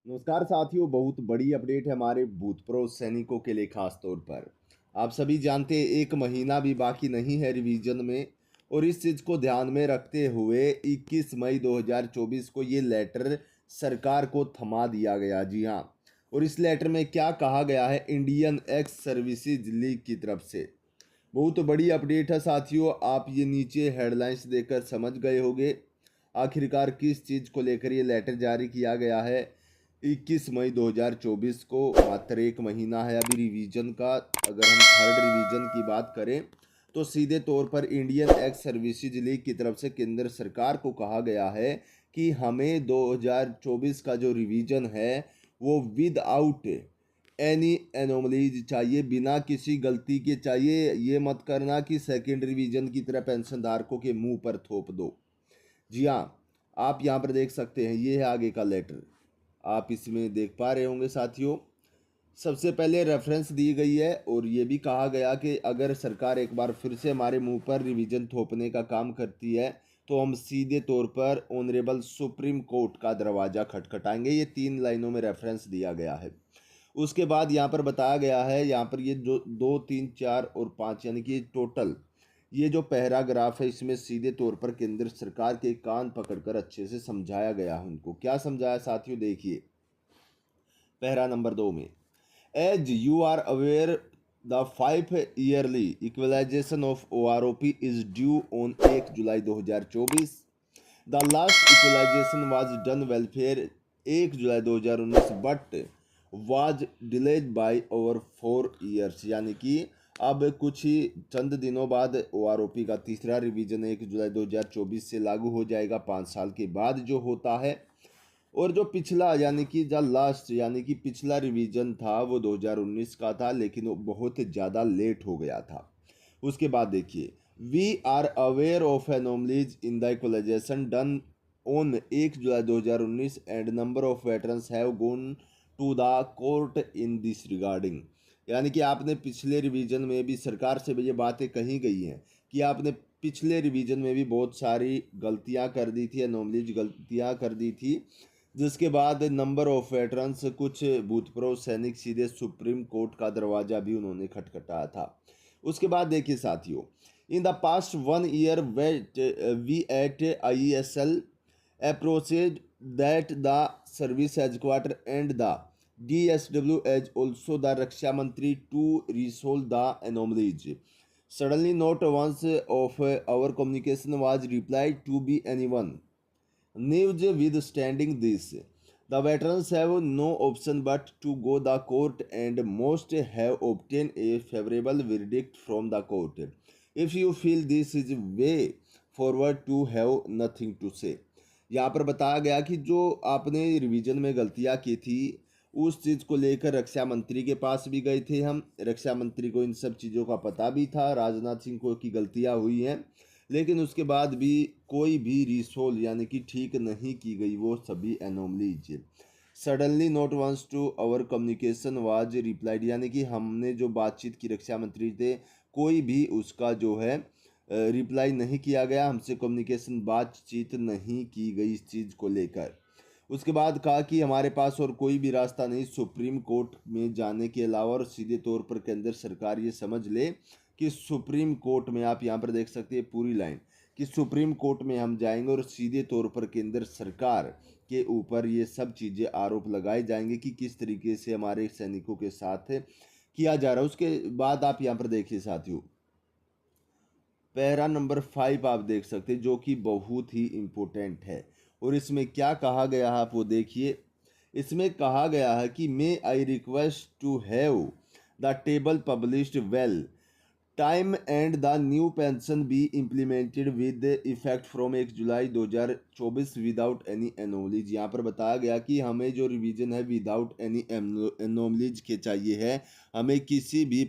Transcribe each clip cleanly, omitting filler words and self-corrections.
नमस्कार साथियों, बहुत बड़ी अपडेट है हमारे भूतपूर्व सैनिकों के लिए खास तौर पर। आप सभी जानते हैं, एक महीना भी बाकी नहीं है रिवीजन में। और इस चीज़ को ध्यान में रखते हुए 21 मई 2024 को ये लेटर सरकार को थमा दिया गया। जी हाँ। और इस लेटर में क्या कहा गया है इंडियन एक्स सर्विसेज लीग की तरफ से। बहुत बड़ी अपडेट है साथियों, आप ये नीचे हेडलाइंस देखकर समझ गए होंगे आखिरकार किस चीज़ को लेकर ये लेटर जारी किया गया है। 21 मई 2024 को मात्र एक महीना है अभी रिवीजन का। अगर हम थर्ड रिवीजन की बात करें तो सीधे तौर पर इंडियन एक्स सर्विसेज लीग की तरफ से केंद्र सरकार को कहा गया है कि हमें 2024 का जो रिवीजन है वो विदआउट एनी एनोमलीज चाहिए, बिना किसी गलती के चाहिए। ये मत करना कि सेकेंड रिवीजन की तरह पेंशन धारकों के मुंह पर थोप दो। जी हाँ, आप यहाँ पर देख सकते हैं, ये है आगे का लेटर। आप इसमें देख पा रहे होंगे साथियों। सबसे पहले रेफरेंस दी गई है और ये भी कहा गया कि अगर सरकार एक बार फिर से हमारे मुंह पर रिवीजन थोपने का काम करती है तो हम सीधे तौर पर ऑनरेबल सुप्रीम कोर्ट का दरवाज़ा खटखटाएंगे। ये 3 लाइनों में रेफरेंस दिया गया है। उसके बाद यहाँ पर बताया गया है, यहाँ पर ये जो 2, 3, 4 और 5 यानी कि टोटल ये जो पैराग्राफ है इसमें सीधे तौर पर केंद्र सरकार के कान पकड़कर अच्छे से समझाया गया है। उनको क्या समझाया साथियों, देखिए पैरा नंबर 2 में, as you are aware the 5 yearly equalisation of OROP is due on 1 July 2024। The last equalisation was done welfare 1 July 2019 but was delayed by over 4 years. यानी कि अब कुछ ही चंद दिनों बाद OROP का तीसरा रिवीजन 1 जुलाई 2024 से लागू हो जाएगा, 5 साल के बाद जो होता है। और जो पिछला यानी कि द लास्ट यानी कि पिछला रिवीजन था वो 2019 का था, लेकिन वो बहुत ज़्यादा लेट हो गया था। उसके बाद देखिए, we are aware of anomalies in the equalisation done on 1 July 2019 and number of veterans have gone to the court in this regarding. यानी कि आपने पिछले रिवीजन में भी सरकार से भी ये बातें कही गई हैं कि आपने पिछले रिवीजन में भी बहुत सारी गलतियां कर दी थी, एनोमलीज गलतियां कर दी थी, जिसके बाद नंबर ऑफ वेटरन्स कुछ भूतपूर्व सैनिक सीधे सुप्रीम कोर्ट का दरवाजा भी उन्होंने खटखटाया था। उसके बाद देखिए साथियों, in the past 1 year what we at IESL approaches that the service headquarter and the DSW as also the Raksha Mantri to resolve the anomalies. Suddenly not once of our communication was replied to be anyone. News withstanding this, the veterans have no option but to go the court and most have obtained a favorable verdict from the court. If you feel this is way forward to have nothing to say। यहाँ पर बताया गया कि जो आपने revision में गलतियाँ की थी उस चीज़ को लेकर रक्षा मंत्री के पास भी गए थे हम। रक्षा मंत्री को इन सब चीज़ों का पता भी था, राजनाथ सिंह को की गलतियाँ हुई हैं, लेकिन उसके बाद भी कोई भी रिसोल्व यानी कि ठीक नहीं की गई वो सभी anomalies. Suddenly note wants to our communication was replied, यानी कि हमने जो बातचीत की रक्षा मंत्री थे कोई भी उसका जो है रिप्लाई नहीं किया गया, हमसे कम्युनिकेशन बातचीत नहीं की गई इस चीज़ को लेकर। उसके बाद कहा कि हमारे पास और कोई भी रास्ता नहीं सुप्रीम कोर्ट में जाने के अलावा, और सीधे तौर पर केंद्र सरकार ये समझ ले कि सुप्रीम कोर्ट में, आप यहाँ पर देख सकते हैं पूरी लाइन, कि सुप्रीम कोर्ट में हम जाएंगे और सीधे तौर पर केंद्र सरकार के ऊपर ये सब चीज़ें आरोप लगाए जाएंगे कि किस तरीके से हमारे सैनिकों के साथ किया जा रहा है। उसके बाद आप यहाँ पर देखिए साथियों, पैरा नंबर 5 आप देख सकते हैं जो कि बहुत ही इम्पोर्टेंट है। और इसमें क्या कहा गया है आप वो देखिए। इसमें कहा गया है कि may I request to have the table published well time and the new pension be implemented with effect from 1 July 2024 without any anomalies. यहाँ पर बताया गया कि हमें जो रिवीजन है विदाउट एनी एनोमलीज के चाहिए है। हमें किसी भी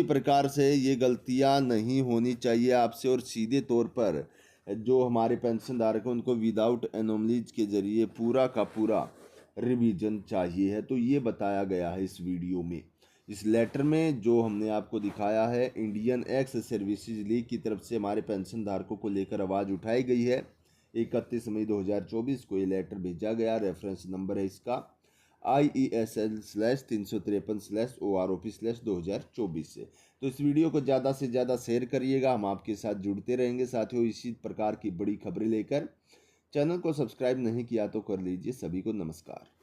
प्रकार से ये गलतियां नहीं होनी चाहिए आपसे, और सीधे तौर पर जो हमारे पेंशन धारक हैं उनको विदाउट एनोमलीज के जरिए पूरा का पूरा रिवीजन चाहिए है। तो ये बताया गया है इस वीडियो में। इस लेटर में जो हमने आपको दिखाया है, इंडियन एक्स सर्विसेज लीग की तरफ से हमारे पेंशन धारकों को लेकर आवाज़ उठाई गई है। 31 मई 2024 को ये लेटर भेजा गया। रेफरेंस नंबर है इसका IESL/353/OROP/2024 से। तो इस वीडियो को ज़्यादा से ज़्यादा शेयर करिएगा, हम आपके साथ जुड़ते रहेंगे। साथियों, इसी प्रकार की बड़ी खबरें लेकर चैनल को सब्सक्राइब नहीं किया तो कर लीजिए। सभी को नमस्कार।